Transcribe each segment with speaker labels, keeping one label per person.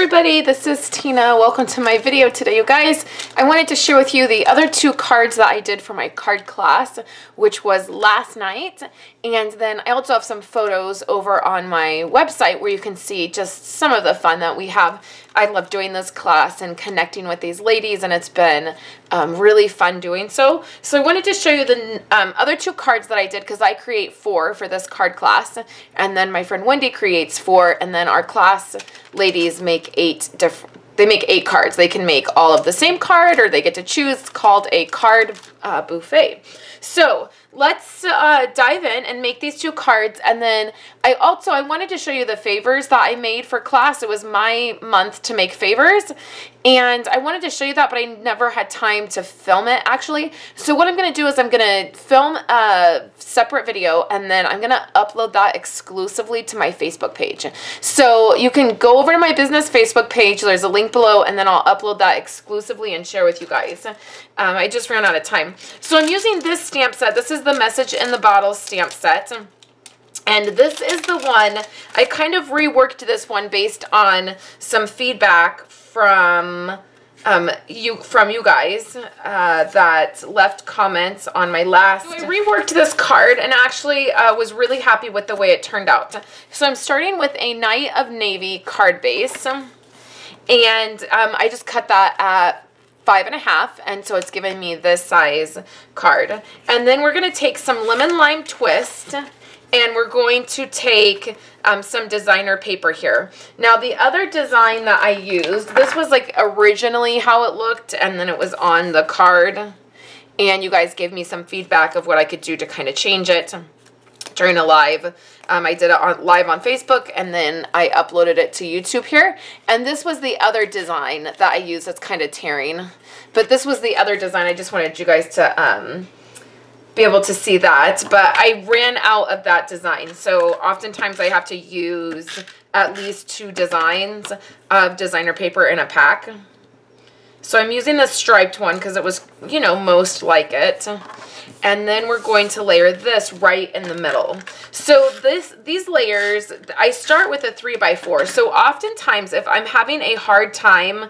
Speaker 1: everybody, this is Tina. Welcome to my video today, you guys. I wanted to share with you the other two cards that I did for my card class, which was last night. And then I also have some photos over on my website where you can see just some of the fun that we have. I love doing this class and connecting with these ladies, and it's been really fun doing so. So I wanted to show you the other two cards that I did, because I create 4 for this card class, and then my friend Wendy creates 4, and then our class ladies make 8 different. They make 8 cards. They can make all of the same card, or they get to choose. It's called a card buffet. So let's dive in and make these 2 cards. And then I wanted to show you the favors that I made for class. It was my month to make favors, and I wanted to show you that, but I never had time to film it actually. So what I'm going to do is I'm going to film a separate video, and then I'm going to upload that exclusively to my Facebook page. So you can go over to my business Facebook page. There's a link below, and then I'll upload that exclusively and share with you guys. I just ran out of time. So I'm using this stamp set. This is the Message in the Bottle stamp set. And this is the one, I kind of reworked this one based on some feedback from you guys that left comments on my last. So I reworked this card and actually was really happy with the way it turned out. So I'm starting with a Night of Navy card base, and I just cut that at 5.5, and so it's giving me this size card. And then we're going to take some lemon lime twist, and we're going to take some designer paper here. Now the other design that I used, this was like originally how it looked, and then it was on the card, and you guys gave me some feedback of what I could do to kind of change it during a live. I did it live on Facebook, and then I uploaded it to YouTube here. And this was the other design that I used that's kind of tearing. But this was the other design. I just wanted you guys to be able to see that. But I ran out of that design. So oftentimes I have to use at least 2 designs of designer paper in a pack. So I'm using the striped one because it was, you know, most like it. And then we're going to layer this right in the middle. So these layers, I start with a 3x4. So oftentimes if I'm having a hard time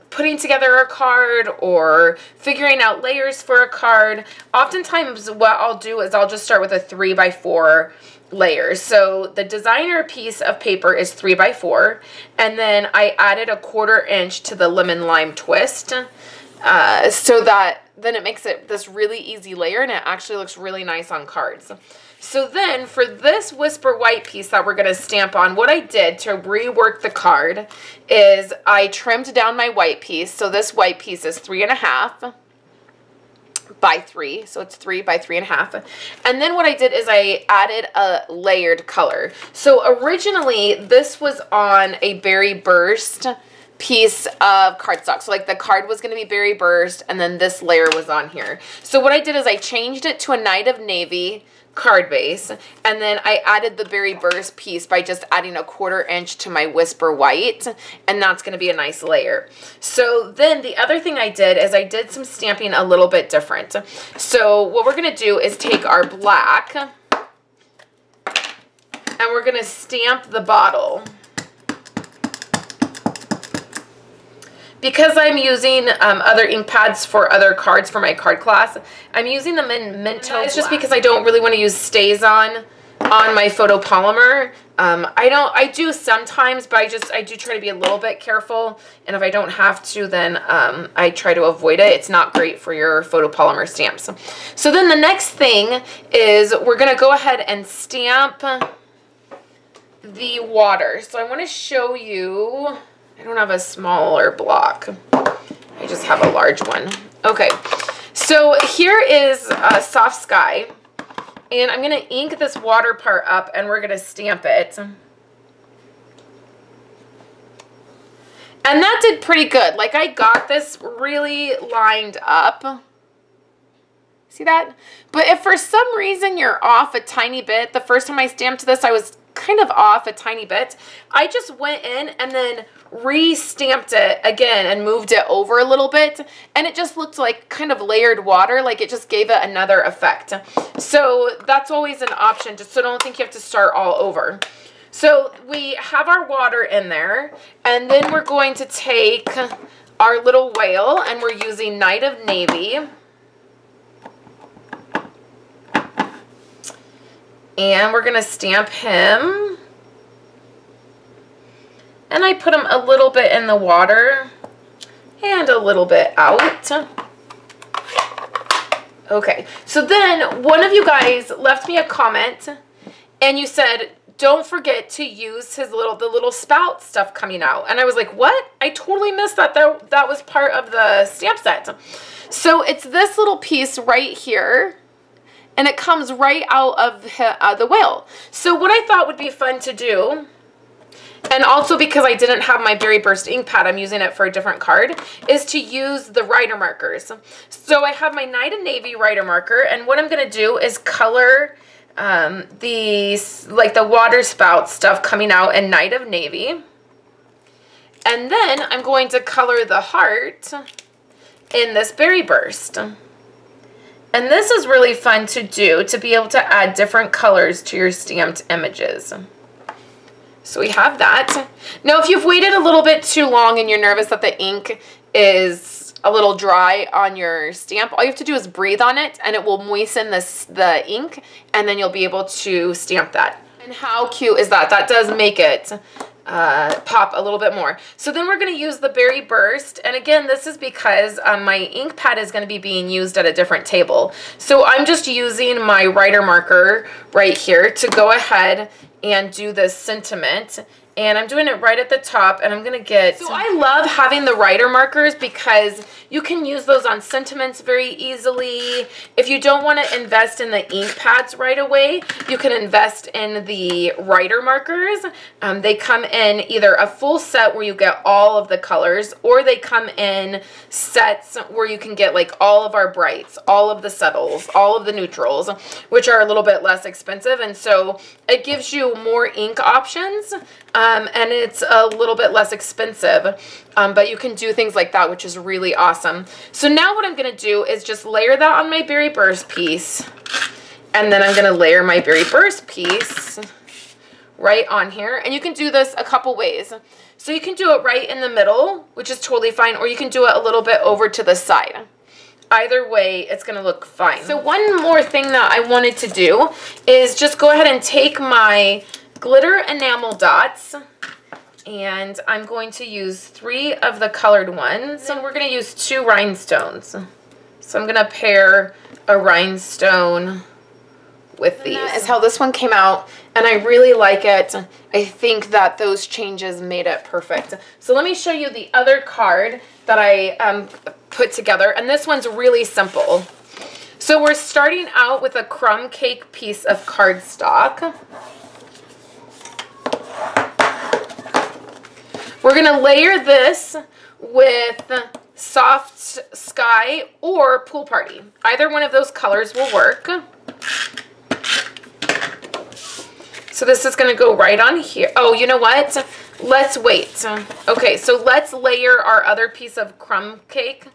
Speaker 1: putting together a card or figuring out layers for a card, oftentimes what I'll do is I'll just start with a 3x4 layers. So the designer piece of paper is 3x4, and then I added a 1/4 inch to the lemon lime twist, so that then it makes it this really easy layer, and it actually looks really nice on cards. So then for this Whisper White piece that we're going to stamp on, what I did to rework the card is I trimmed down my white piece. So this white piece is 3.5 by 3, so it's 3 by 3.5. And then what I did is I added a layered color. So originally this was on a Berry Burst piece of cardstock. So like the card was going to be Berry Burst, and then this layer was on here. So what I did is I changed it to a Night of Navy card base, and then I added the Berry Burst piece by just adding a 1/4 inch to my Whisper White, and that's going to be a nice layer. So then the other thing I did is I did some stamping a little bit different. So what we're going to do is take our black, and we're going to stamp the bottle. Because I'm using other ink pads for other cards for my card class, I'm using them in Minto. It's just because I don't really want to use StazOn on my photopolymer. I do sometimes, but I do try to be a little bit careful. And if I don't have to, then I try to avoid it. It's not great for your photopolymer stamps. So then the next thing is we're going to go ahead and stamp the water. So I want to show you. I don't have a smaller block. I just have a large one. Okay, so here is Soft Sky, and I'm going to ink this water part up, and we're going to stamp it. And that did pretty good. Like, I got this really lined up. See that? But if for some reason you're off a tiny bit, the first time I stamped this, I was kind of off a tiny bit. I just went in and then re-stamped it again and moved it over a little bit, and it just looked like kind of layered water, like it just gave it another effect. So that's always an option, just so don't think you have to start all over. So we have our water in there, and then we're going to take our little whale, and we're using Night of Navy. And we're going to stamp him. And I put him a little bit in the water and a little bit out. Okay, so then one of you guys left me a comment, and you said, don't forget to use the little spout stuff coming out. And I was like, what? I totally missed that. That was part of the stamp set. So it's this little piece right here, and it comes right out of the whale. So what I thought would be fun to do, and also because I didn't have my Berry Burst ink pad, I'm using it for a different card, is to use the writer markers. So I have my Night of Navy writer marker, and what I'm going to do is color the water spout stuff coming out in Night of Navy. And then I'm going to color the heart in this Berry Burst. And this is really fun to do, to be able to add different colors to your stamped images. So we have that. Now, if you've waited a little bit too long and you're nervous that the ink is a little dry on your stamp, all you have to do is breathe on it, and it will moisten the ink, and then you'll be able to stamp that. And how cute is that? That does make it pop a little bit more. So then we're going to use the Berry Burst, and again, this is because my ink pad is going to be being used at a different table. So I'm just using my writer marker right here to go ahead and do this sentiment. And I'm doing it right at the top, and I'm going to get... So I love having the writer markers because you can use those on sentiments very easily. If you don't want to invest in the ink pads right away, you can invest in the writer markers. They come in either a full set where you get all of the colors, or they come in sets where you can get like all of our brights, all of the subtles, all of the neutrals, which are a little bit less expensive. And so it gives you more ink options. And it's a little bit less expensive, but you can do things like that, which is really awesome. So now what I'm going to do is just layer that on my Berry Burst piece, and then I'm going to layer my Berry Burst piece right on here. And you can do this a couple ways. So you can do it right in the middle, which is totally fine, or you can do it a little bit over to the side. Either way, it's going to look fine. So one more thing that I wanted to do is just go ahead and take my glitter enamel dots, and I'm going to use 3 of the colored ones, and we're going to use 2 rhinestones. So I'm going to pair a rhinestone with these. That is how this one came out, and I really like it. I think that those changes made it perfect. So let me show you the other card that I put together, and this one's really simple. So we're starting out with a crumb cake piece of cardstock. We're going to layer this with Soft Sky or Pool Party. Either one of those colors will work. So this is going to go right on here. Oh, you know what? Let's wait. Okay, so let's layer our other piece of crumb cake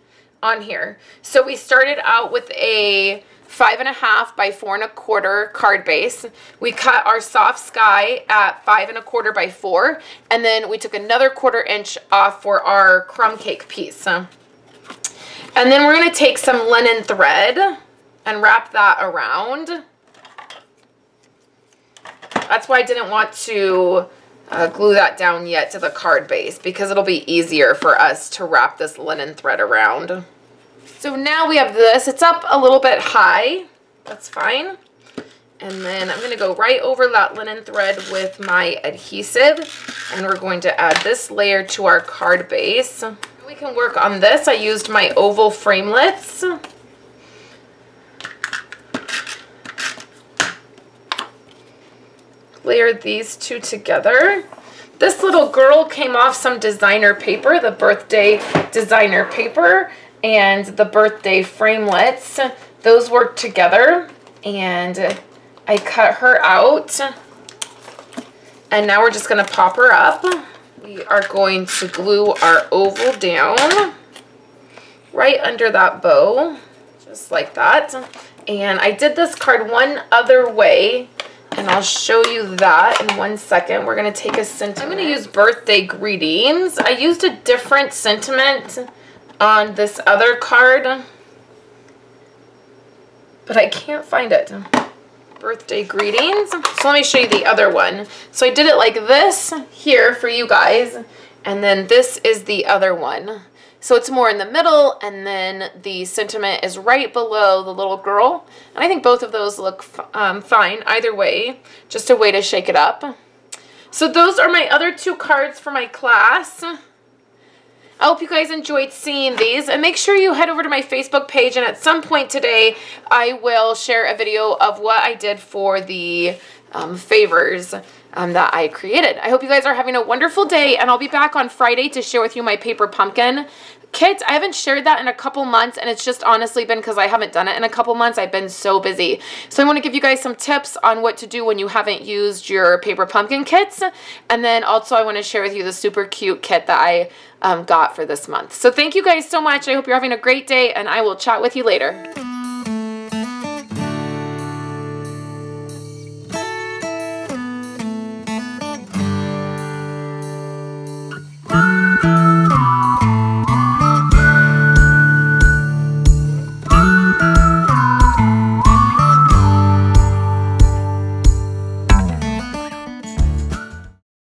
Speaker 1: on here. So we started out with a 5.5 by 4 1/4 card base. We cut our Soft Sky at 5 1/4 by 4, and then we took another 1/4 inch off for our crumb cake piece. And then we're going to take some linen thread and wrap that around. That's why I didn't want to glue that down yet to the card base, because it'll be easier for us to wrap this linen thread around. So now we have this. It's up a little bit high. That's fine. And then I'm going to go right over that linen thread with my adhesive, and we're going to add this layer to our card base. We can work on this. I used my oval framelits. Layered these 2 together. This little girl came off some designer paper, the birthday designer paper, and the birthday framelits. Those work together, and I cut her out, and now we're just going to pop her up. We are going to glue our oval down right under that bow, just like that. And I did this card one other way. And I'll show you that in 1 second. We're going to take a sentiment. I'm going to use birthday greetings. I used a different sentiment on this other card, but I can't find it. Birthday greetings. So let me show you the other one. So I did it like this here for you guys, and then this is the other one. So it's more in the middle, and then the sentiment is right below the little girl. And I think both of those look fine either way, just a way to shake it up. So those are my other 2 cards for my class. I hope you guys enjoyed seeing these, and make sure you head over to my Facebook page, and at some point today I will share a video of what I did for the favors that I created. I hope you guys are having a wonderful day, and I'll be back on Friday to share with you my paper pumpkin kit. I haven't shared that in a couple months, and it's just honestly been because I haven't done it in a couple months. I've been so busy. So I want to give you guys some tips on what to do when you haven't used your paper pumpkin kits, and then also I want to share with you the super cute kit that I got for this month. So thank you guys so much. I hope you're having a great day, and I will chat with you later.